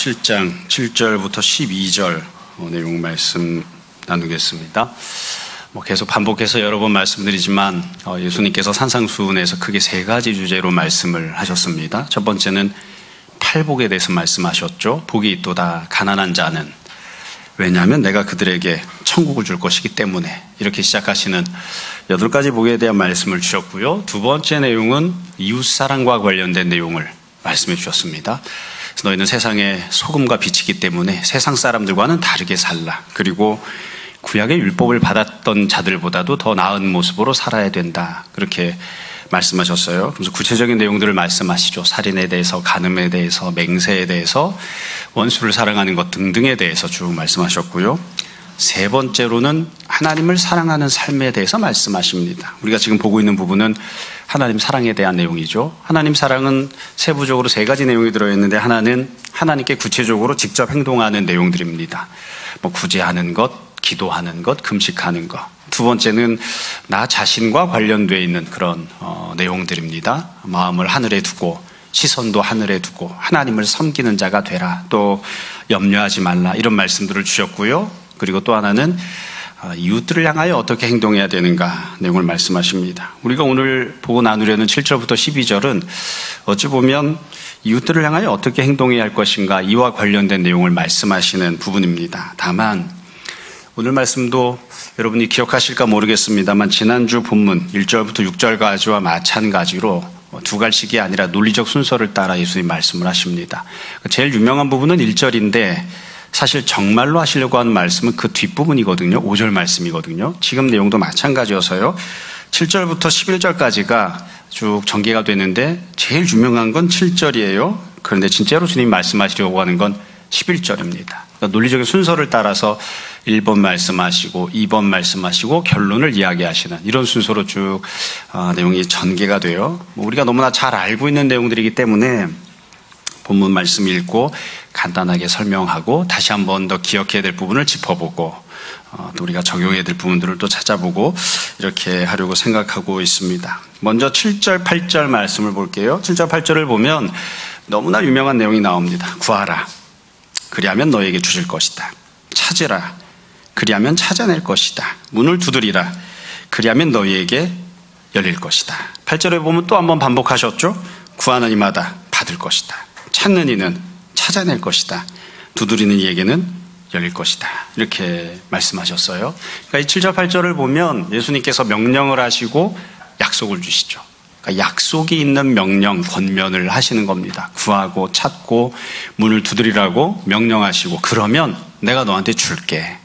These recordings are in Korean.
7장 7절부터 12절 내용 말씀 나누겠습니다. 계속 반복해서 여러 번 말씀드리지만 예수님께서 산상수훈에서 크게 세 가지 주제로 말씀을 하셨습니다. 첫 번째는 팔복에 대해서 말씀하셨죠. 복이 있도다 가난한 자는, 왜냐하면 내가 그들에게 천국을 줄 것이기 때문에, 이렇게 시작하시는 8가지 복에 대한 말씀을 주셨고요. 두 번째 내용은 이웃사랑과 관련된 내용을 말씀해 주셨습니다. 너희는 세상의 소금과 빛이기 때문에 세상 사람들과는 다르게 살라. 그리고 구약의 율법을 받았던 자들보다도 더 나은 모습으로 살아야 된다. 그렇게 말씀하셨어요. 그래서 구체적인 내용들을 말씀하시죠. 살인에 대해서, 간음에 대해서, 맹세에 대해서, 원수를 사랑하는 것 등등에 대해서 쭉 말씀하셨고요. 세 번째로는 하나님을 사랑하는 삶에 대해서 말씀하십니다. 우리가 지금 보고 있는 부분은 하나님 사랑에 대한 내용이죠. 하나님 사랑은 세부적으로 3가지 내용이 들어있는데, 하나는 하나님께 구체적으로 직접 행동하는 내용들입니다. 구제하는 것, 기도하는 것, 금식하는 것. 두 번째는 나 자신과 관련되어 있는 그런 내용들입니다. 마음을 하늘에 두고, 시선도 하늘에 두고 하나님을 섬기는 자가 되라. 또 염려하지 말라. 이런 말씀들을 주셨고요. 그리고 또 하나는 이웃들을 향하여 어떻게 행동해야 되는가 내용을 말씀하십니다. 우리가 오늘 보고 나누려는 7절부터 12절은 어찌 보면 이웃들을 향하여 어떻게 행동해야 할 것인가, 이와 관련된 내용을 말씀하시는 부분입니다. 다만 오늘 말씀도 여러분이 기억하실까 모르겠습니다만, 지난주 본문 1절부터 6절까지와 마찬가지로 두 갈씩이 아니라 논리적 순서를 따라 예수님 말씀을 하십니다. 제일 유명한 부분은 1절인데 사실 정말로 하시려고 하는 말씀은 그 뒷부분이거든요. 5절 말씀이거든요. 지금 내용도 마찬가지여서요. 7절부터 11절까지가 쭉 전개가 되는데 제일 유명한 건 7절이에요. 그런데 진짜로 주님 말씀하시려고 하는 건 11절입니다. 그러니까 논리적인 순서를 따라서 1번 말씀하시고 2번 말씀하시고 결론을 이야기하시는 이런 순서로 쭉 내용이 전개가 돼요. 우리가 너무나 잘 알고 있는 내용들이기 때문에 본문 말씀 읽고 간단하게 설명하고 다시 한 번 더 기억해야 될 부분을 짚어보고 또 우리가 적용해야 될 부분들을 또 찾아보고 이렇게 하려고 생각하고 있습니다. 먼저 7절, 8절 말씀을 볼게요. 7절, 8절을 보면 너무나 유명한 내용이 나옵니다. 구하라. 그리하면 너에게 주실 것이다. 찾으라. 그리하면 찾아낼 것이다. 문을 두드리라. 그리하면 너희에게 열릴 것이다. 8절에 보면 또 한번 반복하셨죠. 구하는 이마다 받을 것이다. 찾는 이는 찾아낼 것이다. 두드리는 이에게는 열릴 것이다. 이렇게 말씀하셨어요. 그러니까 이 7절 8절을 보면 예수님께서 명령을 하시고 약속을 주시죠. 그러니까 약속이 있는 명령, 권면을 하시는 겁니다. 구하고 찾고 문을 두드리라고 명령하시고, 그러면 내가 너한테 줄게.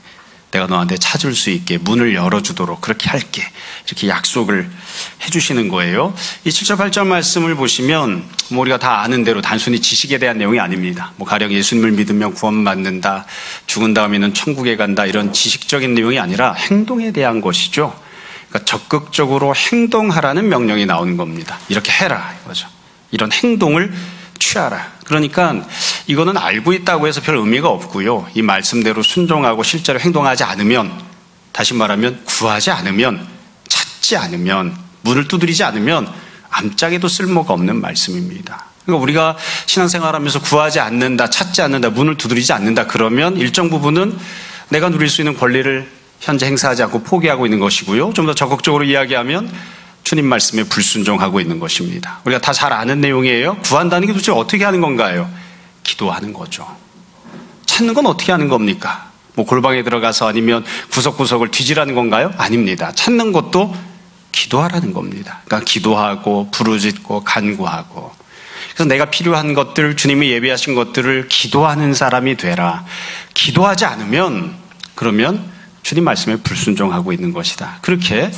내가 너한테 찾을 수 있게 문을 열어주도록 그렇게 할게. 이렇게 약속을 해주시는 거예요. 이 7절 8절 말씀을 보시면 우리가 다 아는 대로 단순히 지식에 대한 내용이 아닙니다. 가령 예수님을 믿으면 구원받는다, 죽은 다음에는 천국에 간다, 이런 지식적인 내용이 아니라 행동에 대한 것이죠. 그러니까 적극적으로 행동하라는 명령이 나오는 겁니다. 이렇게 해라 이거죠. 이런 행동을 취하라. 그러니까 이거는 알고 있다고 해서 별 의미가 없고요. 이 말씀대로 순종하고 실제로 행동하지 않으면, 다시 말하면 구하지 않으면, 찾지 않으면, 문을 두드리지 않으면 암짝에도 쓸모가 없는 말씀입니다. 그러니까 우리가 신앙생활하면서 구하지 않는다, 찾지 않는다, 문을 두드리지 않는다 그러면 일정 부분은 내가 누릴 수 있는 권리를 현재 행사하지 않고 포기하고 있는 것이고요. 좀 더 적극적으로 이야기하면 주님 말씀에 불순종하고 있는 것입니다. 우리가 다 잘 아는 내용이에요. 구한다는 게 도대체 어떻게 하는 건가요? 기도하는 거죠. 찾는 건 어떻게 하는 겁니까? 골방에 들어가서 아니면 구석구석을 뒤지라는 건가요? 아닙니다. 찾는 것도 기도하라는 겁니다. 그러니까 기도하고 부르짖고 간구하고, 그래서 내가 필요한 것들, 주님이 예비하신 것들을 기도하는 사람이 되라. 기도하지 않으면 그러면 주님 말씀에 불순종하고 있는 것이다. 그렇게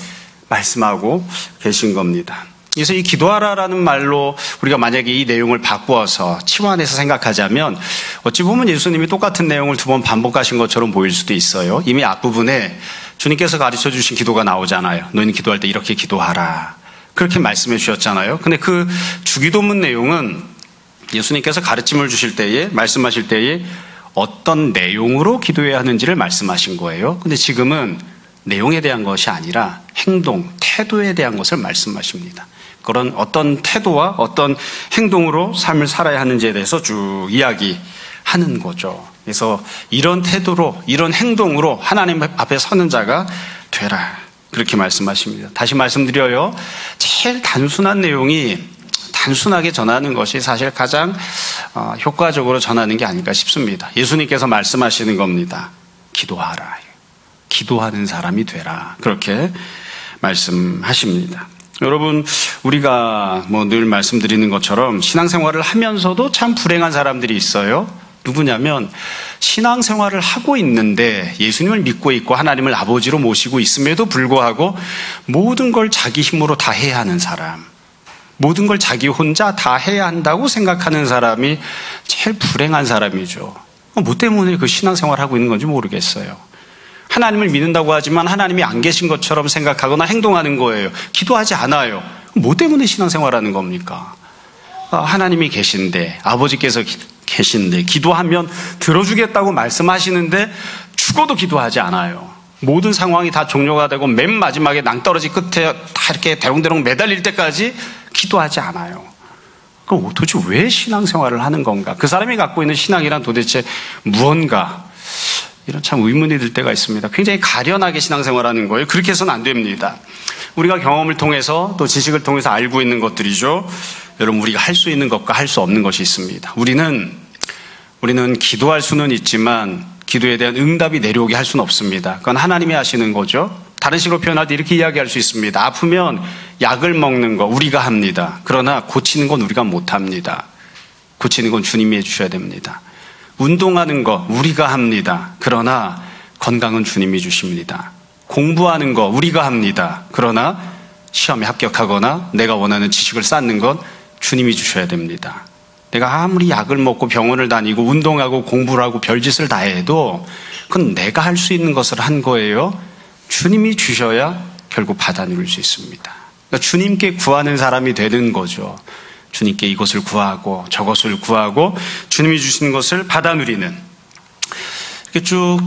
말씀하고 계신 겁니다. 그래서 이 기도하라라는 말로 우리가 만약에 이 내용을 바꾸어서 치환해서 생각하자면 어찌 보면 예수님이 똑같은 내용을 2번 반복하신 것처럼 보일 수도 있어요. 이미 앞부분에 주님께서 가르쳐 주신 기도가 나오잖아요. 너희는 기도할 때 이렇게 기도하라. 그렇게 말씀해 주셨잖아요. 근데 그 주기도문 내용은 예수님께서 가르침을 주실 때에, 말씀하실 때에 어떤 내용으로 기도해야 하는지를 말씀하신 거예요. 근데 지금은 내용에 대한 것이 아니라 행동, 태도에 대한 것을 말씀하십니다. 그런 어떤 태도와 어떤 행동으로 삶을 살아야 하는지에 대해서 쭉 이야기 하는 거죠. 그래서 이런 태도로, 이런 행동으로 하나님 앞에 서는 자가 되라. 그렇게 말씀하십니다. 다시 말씀드려요. 제일 단순한 내용이 단순하게 전하는 것이 사실 가장 효과적으로 전하는 게 아닐까 싶습니다. 예수님께서 말씀하시는 겁니다. 기도하라. 기도하는 사람이 되라. 그렇게 말씀하십니다. 여러분, 우리가 늘 말씀드리는 것처럼 신앙생활을 하면서도 참 불행한 사람들이 있어요. 누구냐면 신앙생활을 하고 있는데 예수님을 믿고 있고 하나님을 아버지로 모시고 있음에도 불구하고 모든 걸 자기 힘으로 다 해야 하는 사람, 모든 걸 자기 혼자 다 해야 한다고 생각하는 사람이 제일 불행한 사람이죠. 뭐 때문에 그 신앙생활을 하고 있는 건지 모르겠어요. 하나님을 믿는다고 하지만 하나님이 안 계신 것처럼 생각하거나 행동하는 거예요. 기도하지 않아요. 뭐 때문에 신앙생활하는 겁니까? 하나님이 계신데, 아버지께서 계신데, 기도하면 들어주겠다고 말씀하시는데 죽어도 기도하지 않아요. 모든 상황이 다 종료가 되고 맨 마지막에 낭떠러지 끝에 다 이렇게 대롱대롱 매달릴 때까지 기도하지 않아요. 그럼 도대체 왜 신앙생활을 하는 건가? 그 사람이 갖고 있는 신앙이란 도대체 무언가? 이런 참 의문이 들 때가 있습니다. 굉장히 가련하게 신앙생활하는 거예요. 그렇게 해서는 안 됩니다. 우리가 경험을 통해서 또 지식을 통해서 알고 있는 것들이죠. 여러분, 우리가 할 수 있는 것과 할 수 없는 것이 있습니다. 우리는 기도할 수는 있지만 기도에 대한 응답이 내려오게 할 수는 없습니다. 그건 하나님이 하시는 거죠. 다른 식으로 표현할 때 이렇게 이야기할 수 있습니다. 아프면 약을 먹는 거 우리가 합니다. 그러나 고치는 건 우리가 못합니다. 고치는 건 주님이 해주셔야 됩니다. 운동하는 거 우리가 합니다. 그러나 건강은 주님이 주십니다. 공부하는 거 우리가 합니다. 그러나 시험에 합격하거나 내가 원하는 지식을 쌓는 건 주님이 주셔야 됩니다. 내가 아무리 약을 먹고 병원을 다니고 운동하고 공부를 하고 별짓을 다 해도 그건 내가 할 수 있는 것을 한 거예요. 주님이 주셔야 결국 받아 누릴 수 있습니다. 그러니까 주님께 구하는 사람이 되는 거죠. 주님께 이것을 구하고 저것을 구하고 주님이 주신 것을 받아 누리는. 이렇게 쭉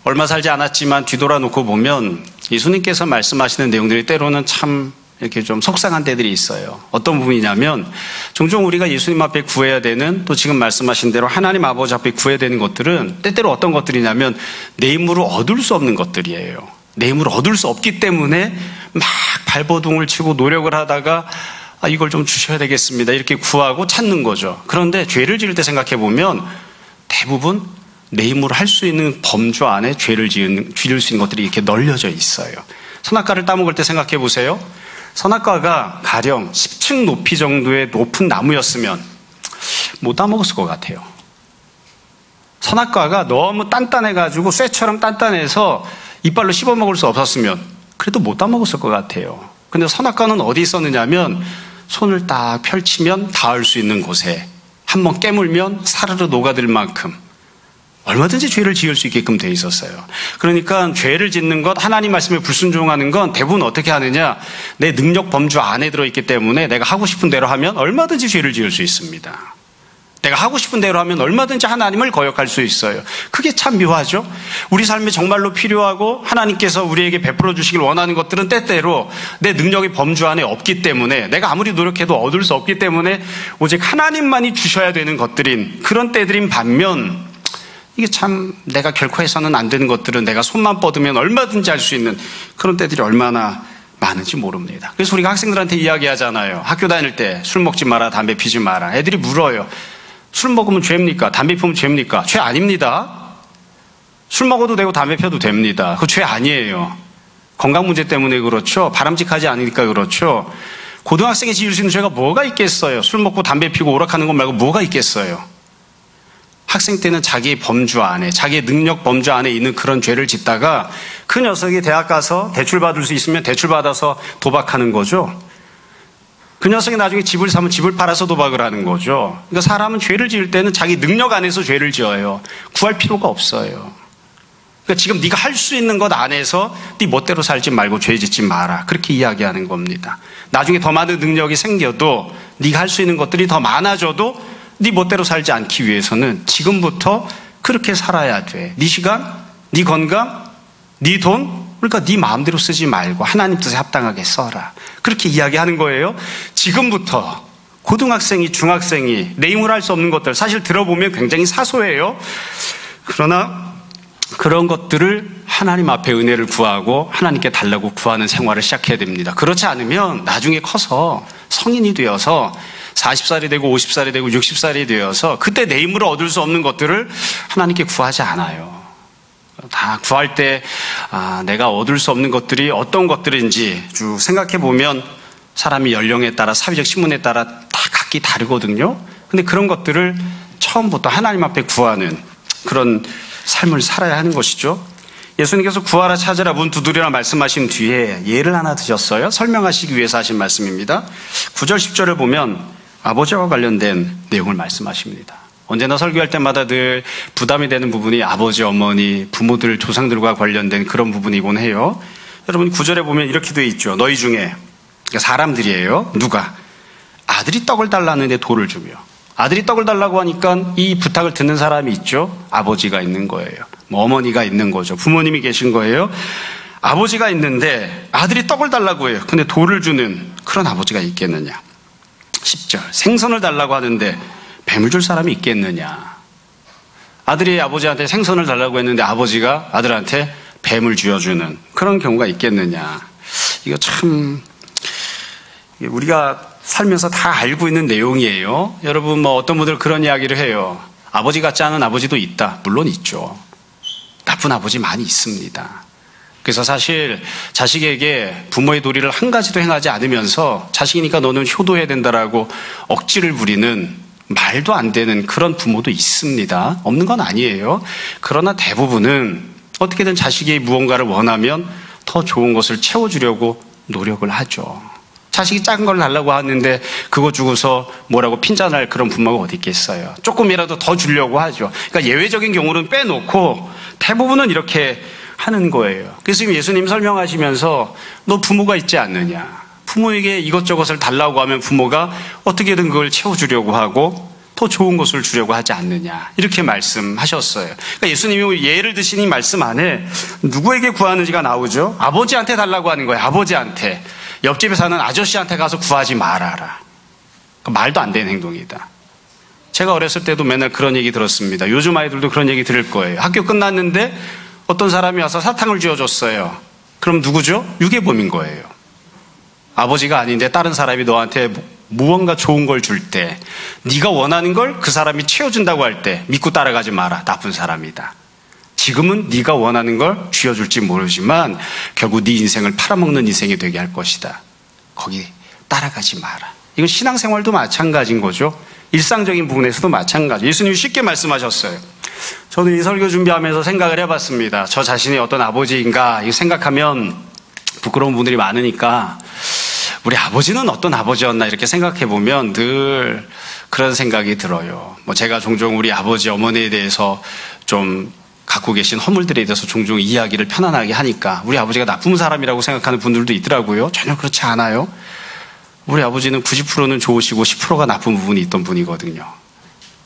얼마 살지 않았지만 뒤돌아놓고 보면 예수님께서 말씀하시는 내용들이 때로는 참 이렇게 좀 속상한 때들이 있어요. 어떤 부분이냐면 종종 우리가 예수님 앞에 구해야 되는, 또 지금 말씀하신 대로 하나님 아버지 앞에 구해야 되는 것들은 때때로 어떤 것들이냐면 내 힘으로 얻을 수 없는 것들이에요. 내 힘으로 얻을 수 없기 때문에 막 발버둥을 치고 노력을 하다가 이걸 좀 주셔야 되겠습니다. 이렇게 구하고 찾는 거죠. 그런데 죄를 지을 때 생각해 보면 대부분 내 힘으로 할 수 있는 범주 안에 죄를 지을 수 있는 것들이 이렇게 널려져 있어요. 선악과를 따먹을 때 생각해 보세요. 선악과가 가령 10층 높이 정도의 높은 나무였으면 못 따먹었을 것 같아요. 선악과가 너무 단단해가지고 쇠처럼 단단해서 이빨로 씹어먹을 수 없었으면 그래도 못 따먹었을 것 같아요. 근데 선악과는 어디 있었느냐면 손을 딱 펼치면 닿을 수 있는 곳에 한번 깨물면 사르르 녹아들 만큼 얼마든지 죄를 지을 수 있게끔 돼 있었어요. 그러니까 죄를 짓는 것, 하나님 말씀에 불순종하는 건 대부분 어떻게 하느냐, 내 능력 범주 안에 들어있기 때문에 내가 하고 싶은 대로 하면 얼마든지 죄를 지을 수 있습니다. 내가 하고 싶은 대로 하면 얼마든지 하나님을 거역할 수 있어요. 그게 참 묘하죠. 우리 삶에 정말로 필요하고 하나님께서 우리에게 베풀어 주시길 원하는 것들은 때때로 내 능력의 범주 안에 없기 때문에, 내가 아무리 노력해도 얻을 수 없기 때문에 오직 하나님만이 주셔야 되는 것들인 그런 때들인 반면, 이게 참 내가 결코 해서는 안 되는 것들은 내가 손만 뻗으면 얼마든지 할 수 있는 그런 때들이 얼마나 많은지 모릅니다. 그래서 우리가 학생들한테 이야기하잖아요. 학교 다닐 때 술 먹지 마라, 담배 피지 마라. 애들이 물어요. 술 먹으면 죄입니까? 담배 피우면 죄입니까? 죄 아닙니다. 술 먹어도 되고 담배 펴도 됩니다. 그거 죄 아니에요. 건강 문제 때문에 그렇죠. 바람직하지 않으니까 그렇죠. 고등학생이 지을 수 있는 죄가 뭐가 있겠어요? 술 먹고 담배 피우고 오락하는 것 말고 뭐가 있겠어요? 학생 때는 자기의 범주 안에, 자기의 능력 범주 안에 있는 그런 죄를 짓다가 그 녀석이 대학 가서 대출받을 수 있으면 대출받아서 도박하는 거죠. 그 녀석이 나중에 집을 사면 집을 팔아서 도박을 하는 거죠. 그러니까 사람은 죄를 지을 때는 자기 능력 안에서 죄를 지어요. 구할 필요가 없어요. 그러니까 지금 네가 할 수 있는 것 안에서 네 멋대로 살지 말고 죄 짓지 마라. 그렇게 이야기하는 겁니다. 나중에 더 많은 능력이 생겨도, 네가 할 수 있는 것들이 더 많아져도 네 멋대로 살지 않기 위해서는 지금부터 그렇게 살아야 돼. 네 시간, 네 건강, 네 돈, 그러니까 네 마음대로 쓰지 말고 하나님 뜻에 합당하게 써라. 그렇게 이야기하는 거예요. 지금부터 고등학생이, 중학생이 내 힘으로 할 수 없는 것들, 사실 들어보면 굉장히 사소해요. 그러나 그런 것들을 하나님 앞에 은혜를 구하고 하나님께 달라고 구하는 생활을 시작해야 됩니다. 그렇지 않으면 나중에 커서 성인이 되어서 40살이 되고 50살이 되고 60살이 되어서 그때 내 힘으로 얻을 수 없는 것들을 하나님께 구하지 않아요. 다 구할 때 내가 얻을 수 없는 것들이 어떤 것들인지 쭉 생각해 보면 사람이 연령에 따라, 사회적 신분에 따라 다 각기 다르거든요. 근데 그런 것들을 처음부터 하나님 앞에 구하는 그런 삶을 살아야 하는 것이죠. 예수님께서 구하라, 찾으라, 문 두드리라 말씀하신 뒤에 예를 하나 드셨어요. 설명하시기 위해서 하신 말씀입니다. 9절 10절을 보면 아버지와 관련된 내용을 말씀하십니다. 언제나 설교할 때마다 늘 부담이 되는 부분이 아버지, 어머니, 부모들, 조상들과 관련된 그런 부분이곤 해요. 여러분 9절에 보면 이렇게 되어 있죠. 너희 중에, 그러니까 사람들이에요. 누가 아들이 떡을 달라는데 돌을 주며, 아들이 떡을 달라고 하니까 이 부탁을 듣는 사람이 있죠. 아버지가 있는 거예요. 어머니가 있는 거죠. 부모님이 계신 거예요. 아버지가 있는데 아들이 떡을 달라고 해요. 근데 돌을 주는 그런 아버지가 있겠느냐. 10절 생선을 달라고 하는데 뱀을 줄 사람이 있겠느냐. 아들이 아버지한테 생선을 달라고 했는데 아버지가 아들한테 뱀을 쥐어주는 그런 경우가 있겠느냐. 이거 참 우리가 살면서 다 알고 있는 내용이에요. 여러분 어떤 분들 그런 이야기를 해요. 아버지 같지 않은 아버지도 있다. 물론 있죠. 나쁜 아버지 많이 있습니다. 그래서 사실 자식에게 부모의 도리를 한 가지도 행하지 않으면서 자식이니까 너는 효도해야 된다라고 억지를 부리는 말도 안 되는 그런 부모도 있습니다. 없는 건 아니에요. 그러나 대부분은 어떻게든 자식이 무언가를 원하면 더 좋은 것을 채워주려고 노력을 하죠. 자식이 작은 걸 달라고 하는데 그거 주고서 뭐라고 핀잔할 그런 부모가 어디 있겠어요. 조금이라도 더 주려고 하죠. 그러니까 예외적인 경우는 빼놓고 대부분은 이렇게 하는 거예요. 그래서 지금 예수님 설명하시면서 너 부모가 있지 않느냐. 부모에게 이것저것을 달라고 하면 부모가 어떻게든 그걸 채워주려고 하고 더 좋은 것을 주려고 하지 않느냐. 이렇게 말씀하셨어요. 그러니까 예수님이 예를 드신 이 말씀 안에 누구에게 구하는지가 나오죠. 아버지한테 달라고 하는 거예요. 아버지한테. 옆집에 사는 아저씨한테 가서 구하지 말아라. 말도 안 되는 행동이다. 제가 어렸을 때도 맨날 그런 얘기 들었습니다. 요즘 아이들도 그런 얘기 들을 거예요. 학교 끝났는데 어떤 사람이 와서 사탕을 쥐어줬어요. 그럼 누구죠? 유괴범인 거예요. 아버지가 아닌데 다른 사람이 너한테 무언가 좋은 걸 줄 때, 네가 원하는 걸 그 사람이 채워준다고 할 때 믿고 따라가지 마라. 나쁜 사람이다. 지금은 네가 원하는 걸 쥐어줄지 모르지만 결국 네 인생을 팔아먹는 인생이 되게 할 것이다. 거기 따라가지 마라. 이건 신앙생활도 마찬가지인 거죠. 일상적인 부분에서도 마찬가지. 예수님이 쉽게 말씀하셨어요. 저는 이 설교 준비하면서 생각을 해봤습니다. 저 자신이 어떤 아버지인가 이거 생각하면 부끄러운 분들이 많으니까 우리 아버지는 어떤 아버지였나 이렇게 생각해보면 늘 그런 생각이 들어요. 제가 종종 우리 아버지, 어머니에 대해서 좀 갖고 계신 허물들에 대해서 종종 이야기를 편안하게 하니까 우리 아버지가 나쁜 사람이라고 생각하는 분들도 있더라고요. 전혀 그렇지 않아요. 우리 아버지는 90%는 좋으시고 10%가 나쁜 부분이 있던 분이거든요.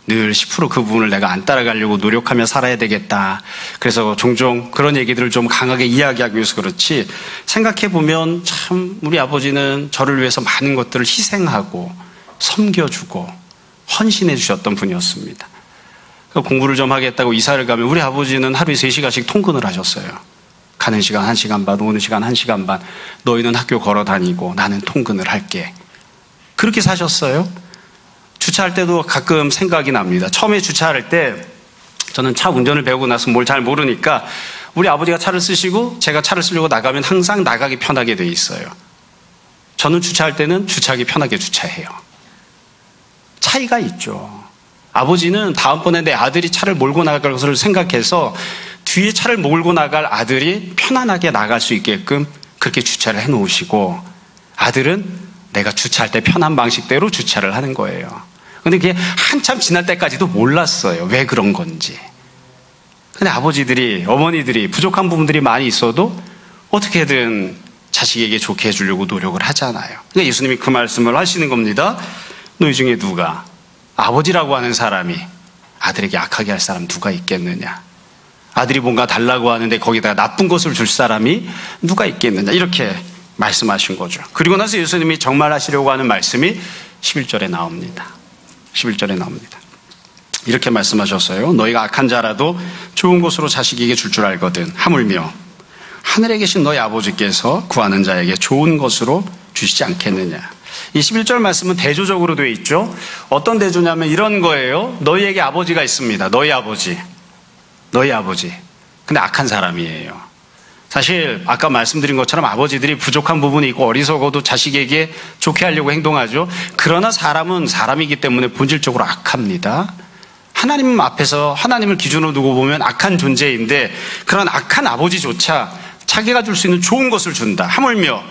늘 10% 그 부분을 내가 안 따라가려고 노력하며 살아야 되겠다. 그래서 종종 그런 얘기들을 좀 강하게 이야기하기 위해서 그렇지, 생각해보면 참 우리 아버지는 저를 위해서 많은 것들을 희생하고 섬겨주고 헌신해 주셨던 분이었습니다. 공부를 좀 하겠다고 이사를 가면 우리 아버지는 하루에 3시간씩 통근을 하셨어요. 가는 시간 1시간 반, 오는 시간 1시간 반. 너희는 학교 걸어 다니고 나는 통근을 할게. 그렇게 사셨어요. 주차할 때도 가끔 생각이 납니다. 처음에 주차할 때 저는 차 운전을 배우고 나서 뭘 잘 모르니까 우리 아버지가 차를 쓰시고 제가 차를 쓰려고 나가면 항상 나가기 편하게 돼 있어요. 저는 주차할 때는 주차하기 편하게 주차해요. 차이가 있죠. 아버지는 다음번에 내 아들이 차를 몰고 나갈 것을 생각해서 뒤에 차를 몰고 나갈 아들이 편안하게 나갈 수 있게끔 그렇게 주차를 해놓으시고, 아들은 내가 주차할 때 편한 방식대로 주차를 하는 거예요. 근데 그게 한참 지날 때까지도 몰랐어요. 왜 그런 건지. 근데 아버지들이, 어머니들이 부족한 부분들이 많이 있어도 어떻게든 자식에게 좋게 해주려고 노력을 하잖아요. 그러니까 예수님이 그 말씀을 하시는 겁니다. 너희 중에 누가, 아버지라고 하는 사람이 아들에게 악하게 할 사람 누가 있겠느냐. 아들이 뭔가 달라고 하는데 거기다가 나쁜 것을 줄 사람이 누가 있겠느냐. 이렇게 말씀하신 거죠. 그리고 나서 예수님이 정말 하시려고 하는 말씀이 11절에 나옵니다. 11절에 나옵니다. 이렇게 말씀하셨어요. 너희가 악한 자라도 좋은 곳으로 자식에게 줄 줄 알거든. 하물며 하늘에 계신 너희 아버지께서 구하는 자에게 좋은 것으로 주시지 않겠느냐. 이 11절 말씀은 대조적으로 되어 있죠. 어떤 대조냐면 이런 거예요. 너희에게 아버지가 있습니다. 너희 아버지. 근데 악한 사람이에요. 사실 아까 말씀드린 것처럼 아버지들이 부족한 부분이 있고 어리석어도 자식에게 좋게 하려고 행동하죠. 그러나 사람은 사람이기 때문에 본질적으로 악합니다. 하나님 앞에서 하나님을 기준으로 두고 보면 악한 존재인데 그런 악한 아버지조차 자기가 줄 수 있는 좋은 것을 준다. 하물며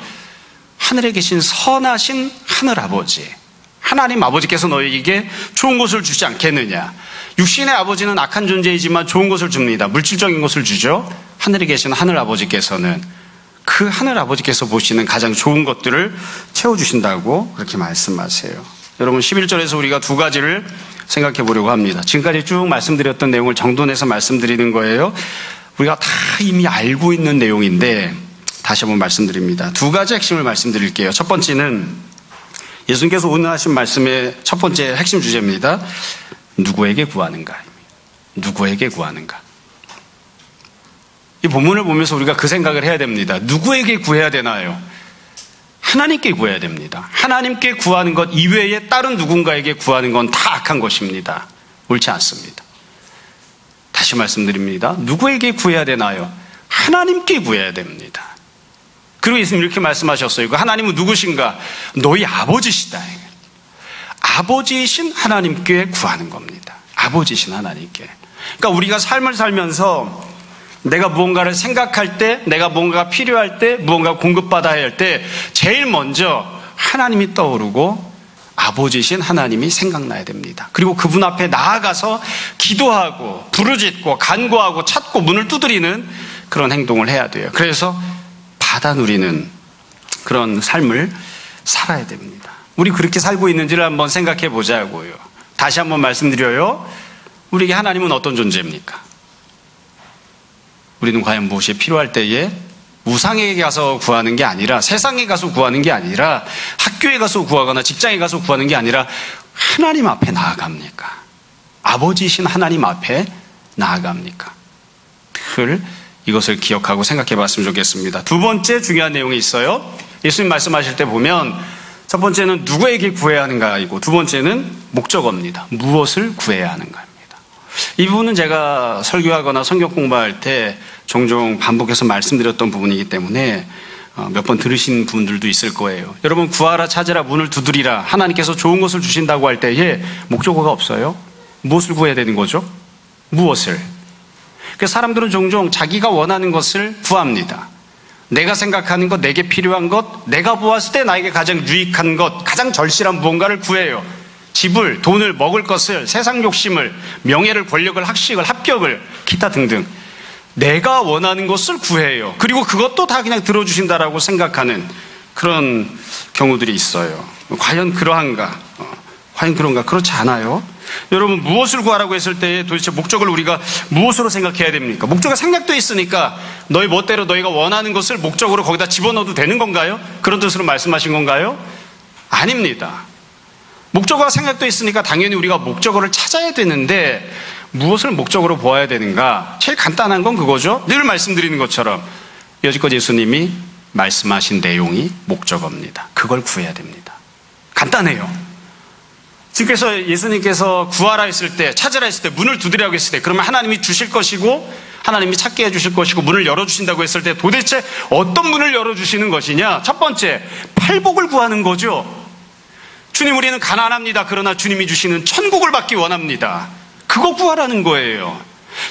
하늘에 계신 선하신 하늘아버지, 하나님 아버지께서 너희에게 좋은 것을 주지 않겠느냐. 육신의 아버지는 악한 존재이지만 좋은 것을 줍니다. 물질적인 것을 주죠. 하늘에 계신 하늘아버지께서는 그 하늘아버지께서 보시는 가장 좋은 것들을 채워주신다고 그렇게 말씀하세요. 여러분 11절에서 우리가 두 가지를 생각해 보려고 합니다. 지금까지 쭉 말씀드렸던 내용을 정돈해서 말씀드리는 거예요. 우리가 다 이미 알고 있는 내용인데 다시 한번 말씀드립니다. 두 가지 핵심을 말씀드릴게요. 첫 번째는 예수님께서 오늘 하신 말씀의 첫 번째 핵심 주제입니다. 누구에게 구하는가? 누구에게 구하는가? 이 본문을 보면서 우리가 그 생각을 해야 됩니다. 누구에게 구해야 되나요? 하나님께 구해야 됩니다. 하나님께 구하는 것 이외에 다른 누군가에게 구하는 건 다 악한 것입니다. 옳지 않습니다. 다시 말씀드립니다. 누구에게 구해야 되나요? 하나님께 구해야 됩니다. 그리고 예수님 이렇게 말씀하셨어요. 그 하나님은 누구신가? 너희 아버지시다. 아버지이신 하나님께 구하는 겁니다. 아버지이신 하나님께. 그러니까 우리가 삶을 살면서 내가 무언가를 생각할 때, 내가 뭔가가 필요할 때, 무언가 공급받아야 할 때 제일 먼저 하나님이 떠오르고 아버지이신 하나님이 생각나야 됩니다. 그리고 그분 앞에 나아가서 기도하고 부르짖고 간구하고 찾고 문을 두드리는 그런 행동을 해야 돼요. 그래서 받아 누리는 그런 삶을 살아야 됩니다. 우리 그렇게 살고 있는지를 한번 생각해 보자고요. 다시 한번 말씀드려요. 우리에게 하나님은 어떤 존재입니까? 우리는 과연 무엇이 필요할 때에 우상에게 가서 구하는 게 아니라, 세상에 가서 구하는 게 아니라, 학교에 가서 구하거나 직장에 가서 구하는 게 아니라 하나님 앞에 나아갑니까? 아버지이신 하나님 앞에 나아갑니까? 늘 이것을 기억하고 생각해 봤으면 좋겠습니다. 두 번째 중요한 내용이 있어요. 예수님 말씀하실 때 보면 첫 번째는 누구에게 구해야 하는가이고 두 번째는 목적어입니다. 무엇을 구해야 하는가입니다. 이 부분은 제가 설교하거나 성경 공부할 때 종종 반복해서 말씀드렸던 부분이기 때문에 몇 번 들으신 분들도 있을 거예요. 여러분, 구하라, 찾으라, 문을 두드리라. 하나님께서 좋은 것을 주신다고 할 때에 목적어가 없어요. 무엇을 구해야 되는 거죠? 무엇을? 그래서 사람들은 종종 자기가 원하는 것을 구합니다. 내가 생각하는 것, 내게 필요한 것, 내가 보았을 때 나에게 가장 유익한 것, 가장 절실한 무언가를 구해요. 집을, 돈을, 먹을 것을, 세상 욕심을, 명예를, 권력을, 학식을, 합격을, 기타 등등 내가 원하는 것을 구해요. 그리고 그것도 다 그냥 들어주신다라고 생각하는 그런 경우들이 있어요. 과연 그러한가? 과연 그런가? 그렇지 않아요. 여러분, 무엇을 구하라고 했을 때 도대체 목적을 우리가 무엇으로 생각해야 됩니까? 목적이 생략되어 있으니까 너희 멋대로 너희가 원하는 것을 목적으로 거기다 집어넣어도 되는 건가요? 그런 뜻으로 말씀하신 건가요? 아닙니다. 목적어가 생략되어 있으니까 당연히 우리가 목적어를 찾아야 되는데 무엇을 목적으로 보아야 되는가? 제일 간단한 건 그거죠. 늘 말씀드리는 것처럼 여지껏 예수님이 말씀하신 내용이 목적어입니다. 그걸 구해야 됩니다. 간단해요. 그래서 예수님께서 구하라 했을 때, 찾으라 했을 때, 문을 두드리라고 했을 때 그러면 하나님이 주실 것이고 하나님이 찾게 해주실 것이고 문을 열어주신다고 했을 때 도대체 어떤 문을 열어주시는 것이냐? 첫 번째, 팔복을 구하는 거죠. 주님, 우리는 가난합니다. 그러나 주님이 주시는 천국을 받기 원합니다. 그거 구하라는 거예요.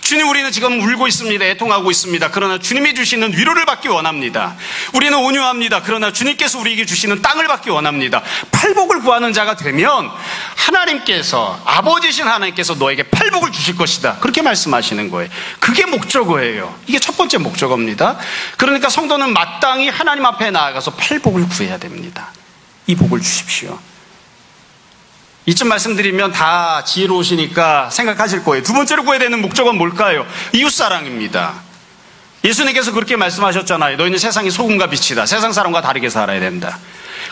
주님, 우리는 지금 울고 있습니다. 애통하고 있습니다. 그러나 주님이 주시는 위로를 받기 원합니다. 우리는 온유합니다. 그러나 주님께서 우리에게 주시는 땅을 받기 원합니다. 팔복을 구하는 자가 되면 하나님께서, 아버지신 하나님께서 너에게 팔복을 주실 것이다. 그렇게 말씀하시는 거예요. 그게 목적어예요. 이게 첫 번째 목적어입니다. 그러니까 성도는 마땅히 하나님 앞에 나아가서 팔복을 구해야 됩니다. 이 복을 주십시오. 이쯤 말씀드리면 다 지혜로우시니까 생각하실 거예요. 두 번째로 구해야 되는 목적은 뭘까요? 이웃사랑입니다. 예수님께서 그렇게 말씀하셨잖아요. 너희는 세상의 소금과 빛이다. 세상 사람과 다르게 살아야 된다.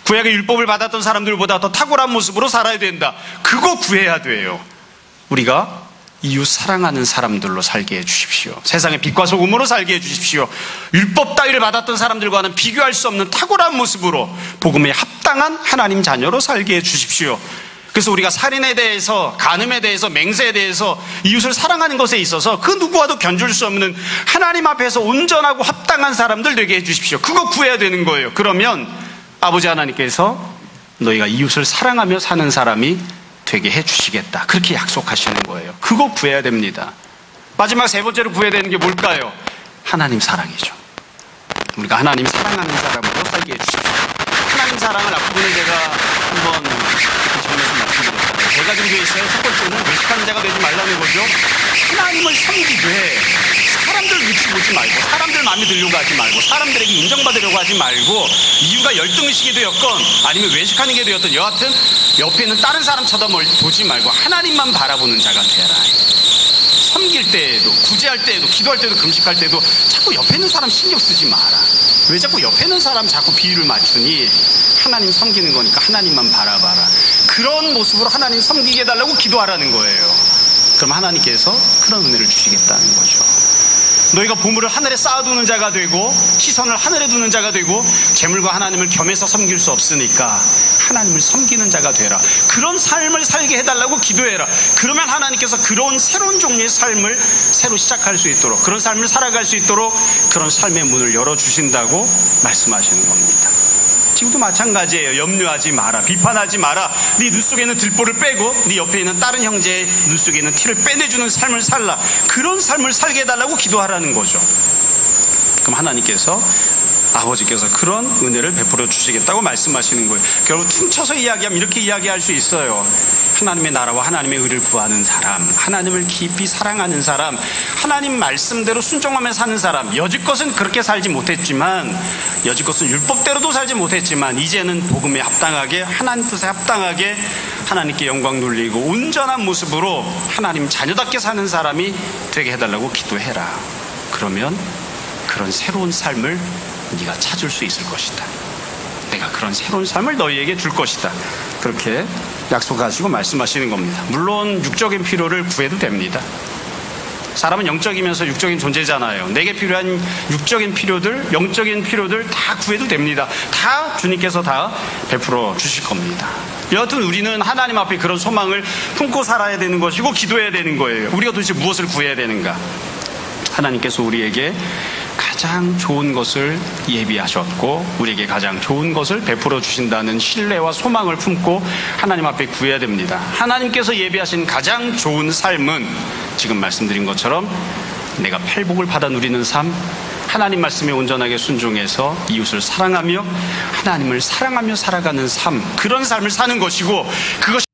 구약의 율법을 받았던 사람들보다 더 탁월한 모습으로 살아야 된다. 그거 구해야 돼요. 우리가 이웃 사랑하는 사람들로 살게 해주십시오. 세상의 빛과 소금으로 살게 해주십시오. 율법 따위를 받았던 사람들과는 비교할 수 없는 탁월한 모습으로 복음에 합당한 하나님 자녀로 살게 해주십시오. 그래서 우리가 살인에 대해서, 간음에 대해서, 맹세에 대해서, 이웃을 사랑하는 것에 있어서 그 누구와도 견줄 수 없는 하나님 앞에서 온전하고 합당한 사람들 되게 해주십시오. 그거 구해야 되는 거예요. 그러면 아버지 하나님께서 너희가 이웃을 사랑하며 사는 사람이 되게 해주시겠다. 그렇게 약속하시는 거예요. 그거 구해야 됩니다. 마지막 세 번째로 구해야 되는 게 뭘까요? 하나님 사랑이죠. 우리가 하나님 사랑하는 사람으로 살게 해주십시오. 하나님 사랑을 앞부분에 제가 한번 정해서 말씀드렸잖아요. 세 가지 게 있어요. 첫 번째는 외식하는 자가 되지 말라는 거죠. 하나님을 섬기되 사람들 눈치 보지 말고, 사람들 마음에 들려고 하지 말고, 사람들에게 인정받으려고 하지 말고, 이유가 열등의식이 되었건 아니면 외식하는 게 되었던 여하튼 옆에 있는 다른 사람 쳐다보지 말고 하나님만 바라보는 자가 되라. 섬길 때에도, 구제할 때에도, 기도할 때도, 금식할 때도 자꾸 옆에 있는 사람 신경 쓰지 마라. 왜 자꾸 옆에 있는 사람 자꾸 비율을 맞추니? 하나님 섬기는 거니까 하나님만 바라봐라. 그런 모습으로 하나님 섬기게 해달라고 기도하라는 거예요. 그럼 하나님께서 그런 은혜를 주시겠다는 거죠. 너희가 보물을 하늘에 쌓아두는 자가 되고 시선을 하늘에 두는 자가 되고 재물과 하나님을 겸해서 섬길 수 없으니까 하나님을 섬기는 자가 되라. 그런 삶을 살게 해달라고 기도해라. 그러면 하나님께서 그런 새로운 종류의 삶을 새로 시작할 수 있도록, 그런 삶을 살아갈 수 있도록 그런 삶의 문을 열어주신다고 말씀하시는 겁니다. 지금도 마찬가지예요. 염려하지 마라. 비판하지 마라. 네 눈 속에 있는 들보를 빼고 네 옆에 있는 다른 형제의 눈 속에 있는 티를 빼내주는 삶을 살라. 그런 삶을 살게 해달라고 기도하라는 거죠. 그럼 하나님께서, 아버지께서 그런 은혜를 베풀어 주시겠다고 말씀하시는 거예요. 결국 퉁쳐서 이야기하면 이렇게 이야기할 수 있어요. 하나님의 나라와 하나님의 의를 구하는 사람, 하나님을 깊이 사랑하는 사람, 하나님 말씀대로 순종하며 사는 사람, 여지껏은 그렇게 살지 못했지만, 여지껏은 율법대로도 살지 못했지만 이제는 복음에 합당하게, 하나님 뜻에 합당하게 하나님께 영광 돌리고 온전한 모습으로 하나님 자녀답게 사는 사람이 되게 해달라고 기도해라. 그러면 그런 새로운 삶을 네가 찾을 수 있을 것이다. 내가 그런 새로운 삶을 너희에게 줄 것이다. 그렇게 약속하시고 말씀하시는 겁니다. 물론 육적인 필요를 구해도 됩니다. 사람은 영적이면서 육적인 존재잖아요. 내게 필요한 육적인 필요들, 영적인 필요들 다 구해도 됩니다. 다 주님께서 다 베풀어 주실 겁니다. 여하튼 우리는 하나님 앞에 그런 소망을 품고 살아야 되는 것이고 기도해야 되는 거예요. 우리가 도대체 무엇을 구해야 되는가? 하나님께서 우리에게 가장 좋은 것을 예비하셨고 우리에게 가장 좋은 것을 베풀어 주신다는 신뢰와 소망을 품고 하나님 앞에 구해야 됩니다. 하나님께서 예비하신 가장 좋은 삶은 지금 말씀드린 것처럼 내가 팔복을 받아 누리는 삶, 하나님 말씀에 온전하게 순종해서 이웃을 사랑하며 하나님을 사랑하며 살아가는 삶, 그런 삶을 사는 것이고, 그것이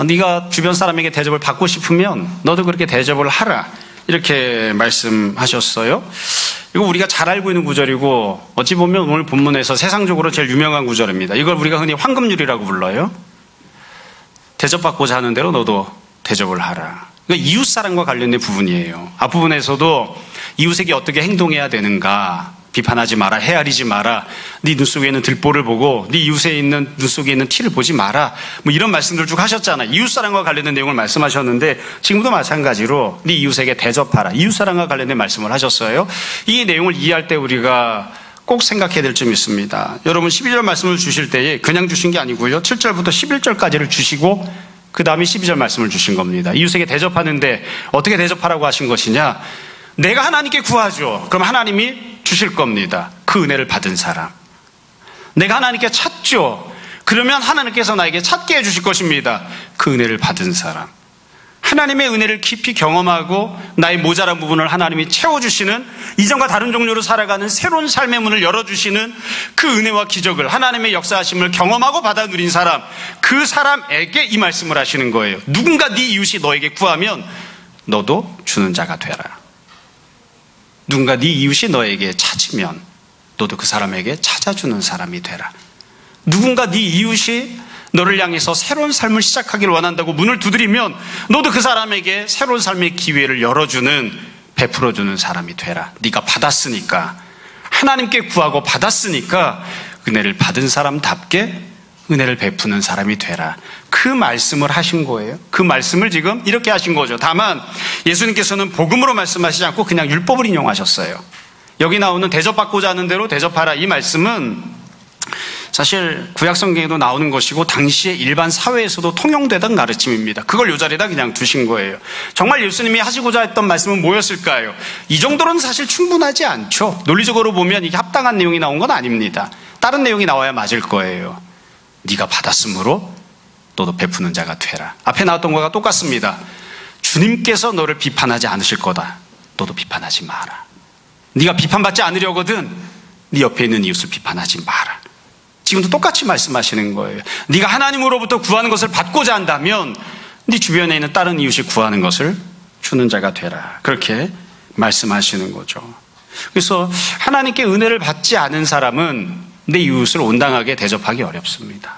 네가 주변 사람에게 대접을 받고 싶으면 너도 그렇게 대접을 하라. 이렇게 말씀하셨어요. 이거 우리가 잘 알고 있는 구절이고 어찌 보면 오늘 본문에서 세상적으로 제일 유명한 구절입니다. 이걸 우리가 흔히 황금률이라고 불러요. 대접받고자 하는 대로 너도 대접을 하라. 그러니까 이웃사랑과 관련된 부분이에요. 앞부분에서도 이웃에게 어떻게 행동해야 되는가, 비판하지 마라, 헤아리지 마라, 네 눈 속에 있는 들보를 보고 네 이웃에 있는 눈 속에 있는 티를 보지 마라, 뭐 이런 말씀들 쭉 하셨잖아요. 이웃사랑과 관련된 내용을 말씀하셨는데 지금도 마찬가지로 네 이웃에게 대접하라, 이웃사랑과 관련된 말씀을 하셨어요. 이 내용을 이해할 때 우리가 꼭 생각해야 될 점이 있습니다. 여러분 12절 말씀을 주실 때에 그냥 주신 게 아니고요, 7절부터 11절까지를 주시고 그 다음에 12절 말씀을 주신 겁니다. 이웃에게 대접하는데 어떻게 대접하라고 하신 것이냐, 내가 하나님께 구하죠. 그럼 하나님이 주실 겁니다. 그 은혜를 받은 사람. 내가 하나님께 찾죠. 그러면 하나님께서 나에게 찾게 해주실 것입니다. 그 은혜를 받은 사람. 하나님의 은혜를 깊이 경험하고 나의 모자란 부분을 하나님이 채워주시는, 이전과 다른 종류로 살아가는 새로운 삶의 문을 열어주시는 그 은혜와 기적을, 하나님의 역사하심을 경험하고 받아 누린 사람, 그 사람에게 이 말씀을 하시는 거예요. 누군가 네 이웃이 너에게 구하면 너도 주는 자가 되라. 누군가 네 이웃이 너에게 찾으면 너도 그 사람에게 찾아주는 사람이 되라. 누군가 네 이웃이 너를 향해서 새로운 삶을 시작하기를 원한다고 문을 두드리면 너도 그 사람에게 새로운 삶의 기회를 열어주는, 베풀어주는 사람이 되라. 네가 받았으니까, 하나님께 구하고 받았으니까 은혜를 받은 사람답게 은혜를 베푸는 사람이 되라. 그 말씀을 하신 거예요. 그 말씀을 지금 이렇게 하신 거죠. 다만 예수님께서는 복음으로 말씀하시지 않고 그냥 율법을 인용하셨어요. 여기 나오는 대접받고자 하는 대로 대접하라, 이 말씀은 사실 구약성경에도 나오는 것이고 당시의 일반 사회에서도 통용되던 가르침입니다. 그걸 이 자리에다 그냥 두신 거예요. 정말 예수님이 하시고자 했던 말씀은 뭐였을까요? 이 정도로는 사실 충분하지 않죠. 논리적으로 보면 이게 합당한 내용이 나온 건 아닙니다. 다른 내용이 나와야 맞을 거예요. 네가 받았으므로 너도 베푸는 자가 되라. 앞에 나왔던 것과 똑같습니다. 주님께서 너를 비판하지 않으실 거다. 너도 비판하지 마라. 네가 비판받지 않으려거든 네 옆에 있는 이웃을 비판하지 마라. 지금도 똑같이 말씀하시는 거예요. 네가 하나님으로부터 구하는 것을 받고자 한다면 네 주변에 있는 다른 이웃이 구하는 것을 주는 자가 되라. 그렇게 말씀하시는 거죠. 그래서 하나님께 은혜를 받지 않은 사람은 내 이웃을 온당하게 대접하기 어렵습니다.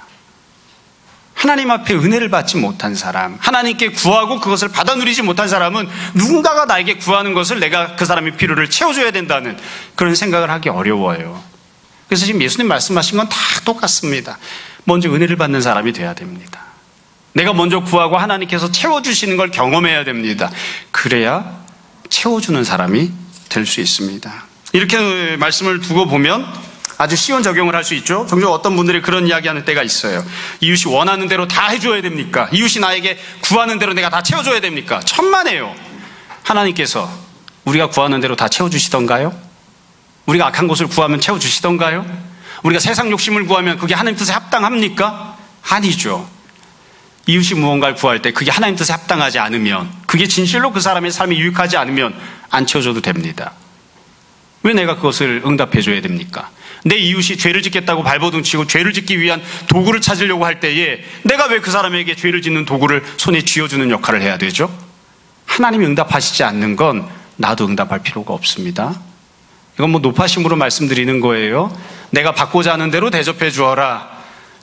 하나님 앞에 은혜를 받지 못한 사람, 하나님께 구하고 그것을 받아 누리지 못한 사람은 누군가가 나에게 구하는 것을 내가 그 사람의 필요를 채워줘야 된다는 그런 생각을 하기 어려워요. 그래서 지금 예수님 말씀하신 건 다 똑같습니다. 먼저 은혜를 받는 사람이 돼야 됩니다. 내가 먼저 구하고 하나님께서 채워주시는 걸 경험해야 됩니다. 그래야 채워주는 사람이 될 수 있습니다. 이렇게 말씀을 두고 보면 아주 쉬운 적용을 할 수 있죠. 종종 어떤 분들이 그런 이야기하는 때가 있어요. 이웃이 원하는 대로 다 해줘야 됩니까? 이웃이 나에게 구하는 대로 내가 다 채워줘야 됩니까? 천만에요. 하나님께서 우리가 구하는 대로 다 채워주시던가요? 우리가 악한 것을 구하면 채워주시던가요? 우리가 세상 욕심을 구하면 그게 하나님 뜻에 합당합니까? 아니죠. 이웃이 무언가를 구할 때 그게 하나님 뜻에 합당하지 않으면, 그게 진실로 그 사람의 삶에 유익하지 않으면 안 채워줘도 됩니다. 왜 내가 그것을 응답해줘야 됩니까? 내 이웃이 죄를 짓겠다고 발버둥치고 죄를 짓기 위한 도구를 찾으려고 할 때에 내가 왜 그 사람에게 죄를 짓는 도구를 손에 쥐어주는 역할을 해야 되죠? 하나님이 응답하시지 않는 건 나도 응답할 필요가 없습니다. 이건 뭐 높아심으로 말씀드리는 거예요. 내가 받고자 하는 대로 대접해 주어라.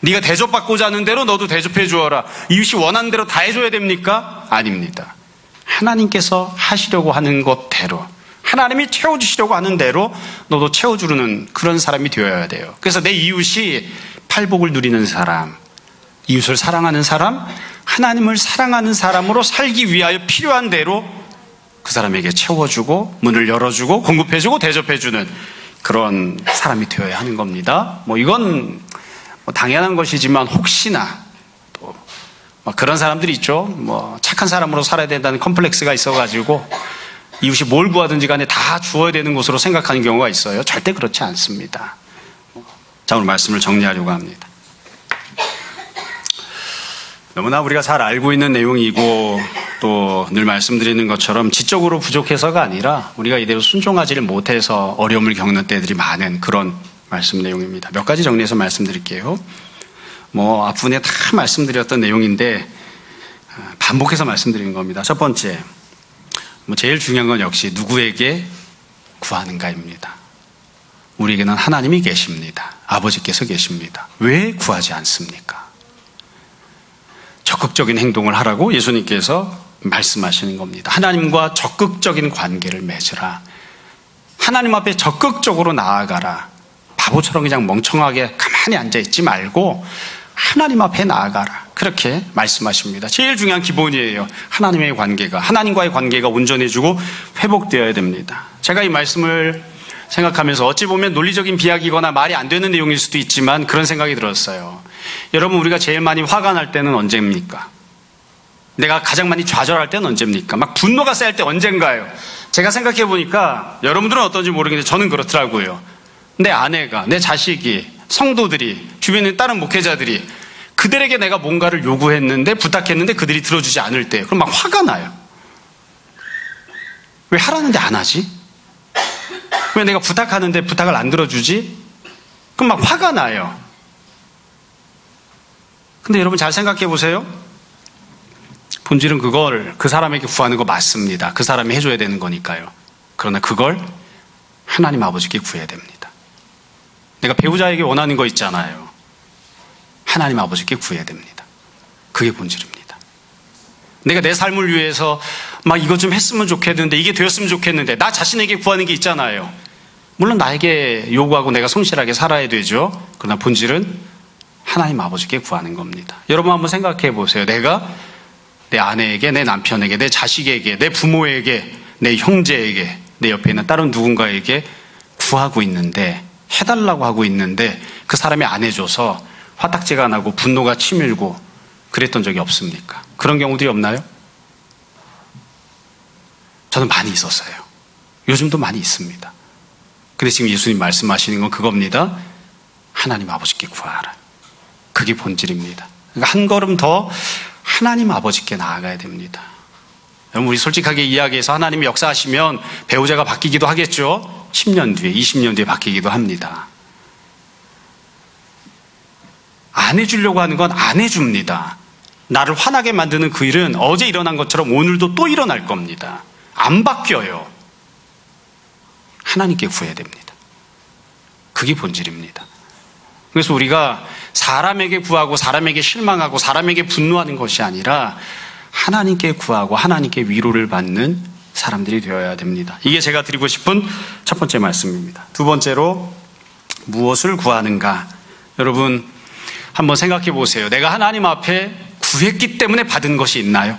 네가 대접받고자 하는 대로 너도 대접해 주어라. 이웃이 원하는 대로 다 해줘야 됩니까? 아닙니다. 하나님께서 하시려고 하는 것대로, 하나님이 채워주시려고 하는 대로 너도 채워주는 그런 사람이 되어야 돼요. 그래서 내 이웃이 팔복을 누리는 사람, 이웃을 사랑하는 사람, 하나님을 사랑하는 사람으로 살기 위하여 필요한 대로 그 사람에게 채워주고 문을 열어주고 공급해주고 대접해주는 그런 사람이 되어야 하는 겁니다. 뭐 이건 뭐 당연한 것이지만 혹시나 또 그런 사람들이 있죠. 뭐 착한 사람으로 살아야 된다는 컴플렉스가 있어가지고 이웃이 뭘 구하든지 간에 다 주어야 되는 것으로 생각하는 경우가 있어요. 절대 그렇지 않습니다. 자, 오늘 말씀을 정리하려고 합니다. 너무나 우리가 잘 알고 있는 내용이고 또 늘 말씀드리는 것처럼 지적으로 부족해서가 아니라 우리가 이대로 순종하지를 못해서 어려움을 겪는 때들이 많은 그런 말씀 내용입니다. 몇 가지 정리해서 말씀드릴게요. 뭐 앞부분에 다 말씀드렸던 내용인데 반복해서 말씀드리는 겁니다. 첫 번째, 제일 중요한 건 역시 누구에게 구하는가입니다. 우리에게는 하나님이 계십니다. 아버지께서 계십니다. 왜 구하지 않습니까? 적극적인 행동을 하라고 예수님께서 말씀하시는 겁니다. 하나님과 적극적인 관계를 맺으라. 하나님 앞에 적극적으로 나아가라. 바보처럼 그냥 멍청하게 가만히 앉아있지 말고 하나님 앞에 나아가라. 그렇게 말씀하십니다. 제일 중요한 기본이에요. 하나님의 관계가, 하나님과의 관계가 온전해지고 회복되어야 됩니다. 제가 이 말씀을 생각하면서 어찌 보면 논리적인 비약이거나 말이 안 되는 내용일 수도 있지만 그런 생각이 들었어요. 여러분, 우리가 제일 많이 화가 날 때는 언제입니까? 내가 가장 많이 좌절할 때는 언제입니까? 막 분노가 쌓일 때 언젠가요? 제가 생각해 보니까 여러분들은 어떤지 모르겠는데 저는 그렇더라고요. 내 아내가, 내 자식이, 성도들이, 주변에 다른 목회자들이 그들에게 내가 뭔가를 요구했는데, 부탁했는데 그들이 들어주지 않을 때, 그럼 막 화가 나요. 왜 하라는데 안 하지? 왜 내가 부탁하는데 부탁을 안 들어주지? 그럼 막 화가 나요. 근데 여러분 잘 생각해 보세요. 본질은 그걸 그 사람에게 구하는 거 맞습니다. 그 사람이 해줘야 되는 거니까요. 그러나 그걸 하나님 아버지께 구해야 됩니다. 내가 배우자에게 원하는 거 있잖아요. 하나님 아버지께 구해야 됩니다. 그게 본질입니다. 내가 내 삶을 위해서 막 이거 좀 했으면 좋겠는데, 이게 되었으면 좋겠는데, 나 자신에게 구하는 게 있잖아요. 물론 나에게 요구하고 내가 성실하게 살아야 되죠. 그러나 본질은 하나님 아버지께 구하는 겁니다. 여러분 한번 생각해 보세요. 내가 내 아내에게, 내 남편에게, 내 자식에게, 내 부모에게, 내 형제에게, 내 옆에 있는 다른 누군가에게 구하고 있는데, 해달라고 하고 있는데 그 사람이 안 해줘서 화딱지가 나고 분노가 치밀고 그랬던 적이 없습니까? 그런 경우들이 없나요? 저는 많이 있었어요. 요즘도 많이 있습니다. 근데 지금 예수님 말씀하시는 건 그겁니다. 하나님 아버지께 구하라. 그게 본질입니다. 그러니까 한 걸음 더 하나님 아버지께 나아가야 됩니다. 여러분, 우리 솔직하게 이야기해서 하나님이 역사하시면 배우자가 바뀌기도 하겠죠. 10년 뒤에, 20년 뒤에 바뀌기도 합니다. 안 해주려고 하는 건 안 해줍니다. 나를 화나게 만드는 그 일은 어제 일어난 것처럼 오늘도 또 일어날 겁니다. 안 바뀌어요. 하나님께 구해야 됩니다. 그게 본질입니다. 그래서 우리가 사람에게 구하고 사람에게 실망하고 사람에게 분노하는 것이 아니라 하나님께 구하고 하나님께 위로를 받는 사람들이 되어야 됩니다. 이게 제가 드리고 싶은 첫 번째 말씀입니다. 두 번째로 무엇을 구하는가? 여러분 한번 생각해 보세요. 내가 하나님 앞에 구했기 때문에 받은 것이 있나요?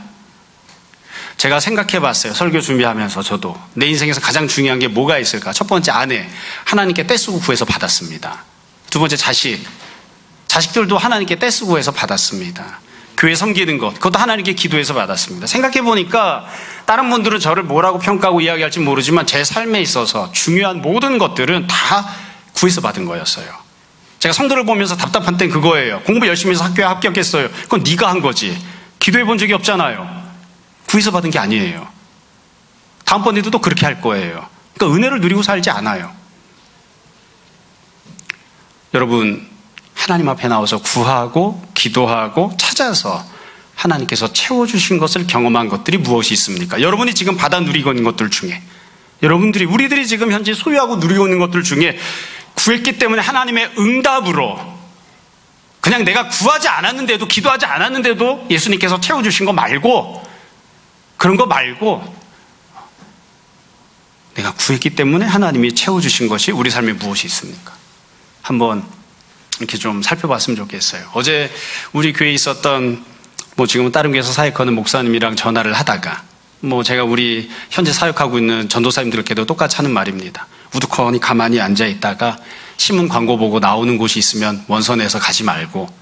제가 생각해 봤어요. 설교 준비하면서 저도 내 인생에서 가장 중요한 게 뭐가 있을까? 첫 번째 아내, 하나님께 떼쓰고 구해서 받았습니다. 두 번째 자식들도 하나님께 떼쓰고 해서 받았습니다. 교회 섬기는 것, 그것도 하나님께 기도해서 받았습니다. 생각해 보니까 다른 분들은 저를 뭐라고 평가하고 이야기할지 모르지만 제 삶에 있어서 중요한 모든 것들은 다 구해서 받은 거였어요. 제가 성도를 보면서 답답한 땐 그거예요. 공부 열심히 해서 학교에 합격했어요. 그건 네가 한 거지. 기도해 본 적이 없잖아요. 구해서 받은 게 아니에요. 다음번에도 또 그렇게 할 거예요. 그러니까 은혜를 누리고 살지 않아요. 여러분, 하나님 앞에 나와서 구하고 기도하고 찾아서 하나님께서 채워주신 것을 경험한 것들이 무엇이 있습니까? 여러분이 지금 받아 누리고 있는 것들 중에, 우리들이 지금 현재 소유하고 누리고 있는 것들 중에 구했기 때문에 하나님의 응답으로, 그냥 내가 구하지 않았는데도, 기도하지 않았는데도 예수님께서 채워주신 거 말고, 그런 거 말고 내가 구했기 때문에 하나님이 채워주신 것이 우리 삶에 무엇이 있습니까? 한번 이렇게 좀 살펴봤으면 좋겠어요. 어제 우리 교회에 있었던 지금은 다른 교회에서 사역하는 목사님이랑 전화를 하다가 제가 우리 현재 사역하고 있는 전도사님들께도 똑같이 하는 말입니다. 우두커니 가만히 앉아있다가 신문 광고 보고 나오는 곳이 있으면 원선에서 가지 말고,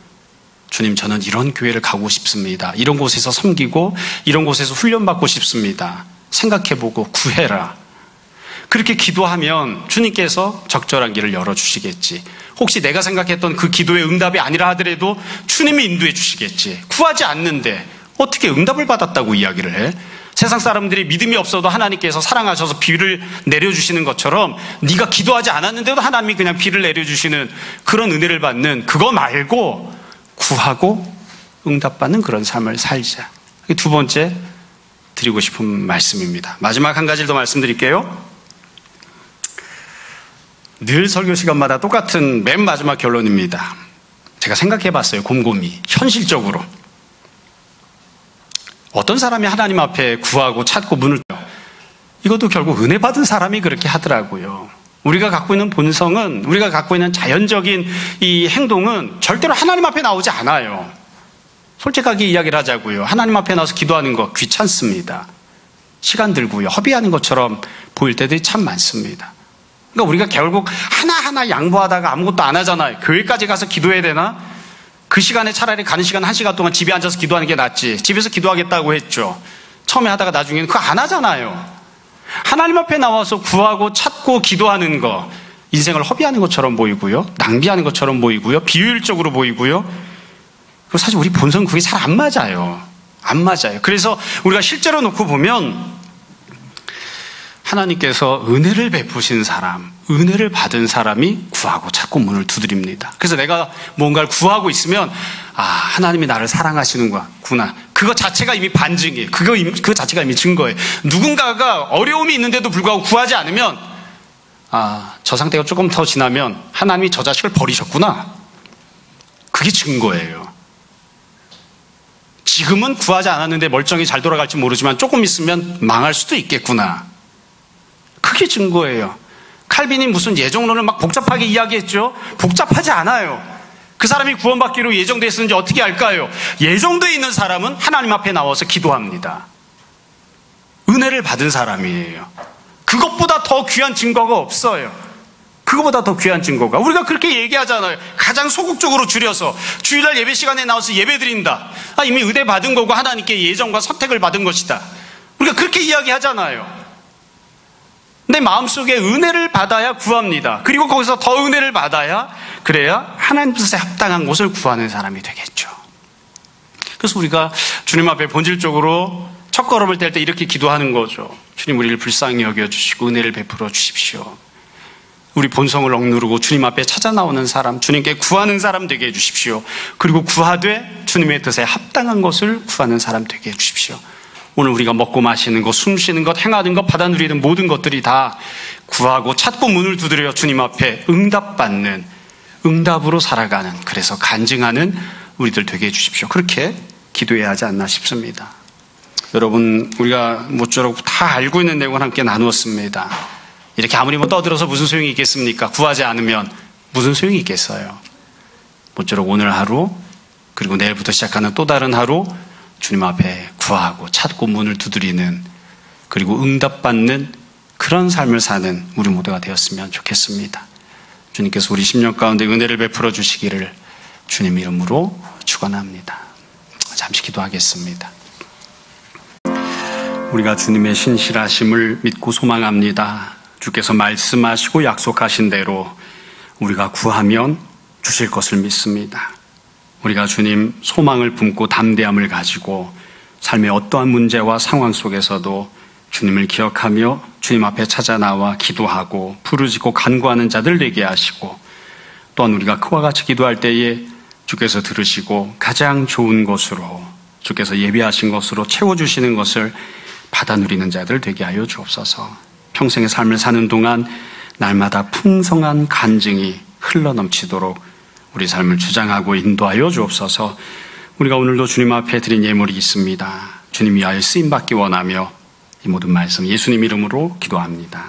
주님, 저는 이런 교회를 가고 싶습니다. 이런 곳에서 섬기고 이런 곳에서 훈련받고 싶습니다. 생각해보고 구해라. 그렇게 기도하면 주님께서 적절한 길을 열어주시겠지. 혹시 내가 생각했던 그 기도의 응답이 아니라 하더라도 주님이 인도해 주시겠지. 구하지 않는데 어떻게 응답을 받았다고 이야기를 해? 세상 사람들이 믿음이 없어도 하나님께서 사랑하셔서 비를 내려주시는 것처럼 네가 기도하지 않았는데도 하나님이 그냥 비를 내려주시는 그런 은혜를 받는, 그거 말고 구하고 응답받는 그런 삶을 살자. 두 번째 드리고 싶은 말씀입니다. 마지막 한 가지를 더 말씀드릴게요. 늘 설교 시간마다 똑같은 맨 마지막 결론입니다. 제가 생각해 봤어요. 곰곰이. 현실적으로. 어떤 사람이 하나님 앞에 구하고 찾고 문을 열어요? 이것도 결국 은혜 받은 사람이 그렇게 하더라고요. 우리가 갖고 있는 본성은, 우리가 갖고 있는 자연적인 이 행동은 절대로 하나님 앞에 나오지 않아요. 솔직하게 이야기를 하자고요. 하나님 앞에 나와서 기도하는 거 귀찮습니다. 시간 들고요. 허비하는 것처럼 보일 때들이 참 많습니다. 그러니까 우리가 결국 하나하나 양보하다가 아무것도 안 하잖아요. 교회까지 가서 기도해야 되나? 그 시간에 차라리 가는 시간 1시간 동안 집에 앉아서 기도하는 게 낫지. 집에서 기도하겠다고 했죠. 처음에 하다가 나중에는 그거 안 하잖아요. 하나님 앞에 나와서 구하고 찾고 기도하는 거, 인생을 허비하는 것처럼 보이고요. 낭비하는 것처럼 보이고요. 비효율적으로 보이고요. 그리고 사실 우리 본성 그게 잘 안 맞아요. 안 맞아요. 그래서 우리가 실제로 놓고 보면 하나님께서 은혜를 베푸신 사람, 은혜를 받은 사람이 구하고 찾고 문을 두드립니다. 그래서 내가 뭔가를 구하고 있으면 하나님이 나를 사랑하시는구나. 그거 자체가 이미 반증이에요. 그거 자체가 이미 증거예요. 누군가가 어려움이 있는데도 불구하고 구하지 않으면 저 상태가 조금 더 지나면 하나님이 저 자식을 버리셨구나. 그게 증거예요. 지금은 구하지 않았는데 멀쩡히 잘 돌아갈지 모르지만 조금 있으면 망할 수도 있겠구나. 그게 증거예요. 칼빈이 무슨 예정론을 막 복잡하게 이야기했죠? 복잡하지 않아요. 그 사람이 구원받기로 예정되어 있었는지 어떻게 알까요? 예정되어 있는 사람은 하나님 앞에 나와서 기도합니다. 은혜를 받은 사람이에요. 그것보다 더 귀한 증거가 없어요. 그거보다 더 귀한 증거가. 우리가 그렇게 얘기하잖아요. 가장 소극적으로 줄여서 주일날 예배 시간에 나와서 예배 드린다. 이미 은혜 받은 거고 하나님께 예정과 선택을 받은 것이다. 우리가 그렇게 이야기하잖아요. 내 마음속에 은혜를 받아야 구합니다. 그리고 거기서 더 은혜를 받아야, 그래야 하나님 뜻에 합당한 것을 구하는 사람이 되겠죠. 그래서 우리가 주님 앞에 본질적으로 첫걸음을 뗄 때 이렇게 기도하는 거죠. 주님, 우리를 불쌍히 여겨주시고 은혜를 베풀어 주십시오. 우리 본성을 억누르고 주님 앞에 찾아 나오는 사람, 주님께 구하는 사람 되게 해주십시오. 그리고 구하되 주님의 뜻에 합당한 것을 구하는 사람 되게 해주십시오. 오늘 우리가 먹고 마시는 것, 숨 쉬는 것, 행하는 것, 받아 누리는 모든 것들이 다 구하고 찾고 문을 두드려 주님 앞에 응답받는, 응답으로 살아가는, 그래서 간증하는 우리들 되게 해주십시오. 그렇게 기도해야 하지 않나 싶습니다. 여러분, 우리가 모쪼록 다 알고 있는 내용을 함께 나누었습니다. 이렇게 아무리 떠들어서 무슨 소용이 있겠습니까? 구하지 않으면 무슨 소용이 있겠어요? 모쪼록 오늘 하루, 그리고 내일부터 시작하는 또 다른 하루, 주님 앞에 구하고 찾고 문을 두드리는, 그리고 응답받는 그런 삶을 사는 우리 모두가 되었으면 좋겠습니다. 주님께서 우리 심령 가운데 은혜를 베풀어 주시기를 주님 이름으로 축원합니다. 잠시 기도하겠습니다. 우리가 주님의 신실하심을 믿고 소망합니다. 주께서 말씀하시고 약속하신 대로 우리가 구하면 주실 것을 믿습니다. 우리가 주님 소망을 품고 담대함을 가지고 삶의 어떠한 문제와 상황 속에서도 주님을 기억하며 주님 앞에 찾아 나와 기도하고 부르짖고 간구하는 자들 되게 하시고, 또한 우리가 그와 같이 기도할 때에 주께서 들으시고 가장 좋은 것으로, 주께서 예비하신 것으로 채워주시는 것을 받아 누리는 자들 되게 하여 주옵소서. 평생의 삶을 사는 동안 날마다 풍성한 간증이 흘러넘치도록 우리 삶을 주장하고 인도하여 주옵소서. 우리가 오늘도 주님 앞에 드린 예물이 있습니다. 주님 위하여 쓰임받기 원하며 이 모든 말씀 예수님 이름으로 기도합니다.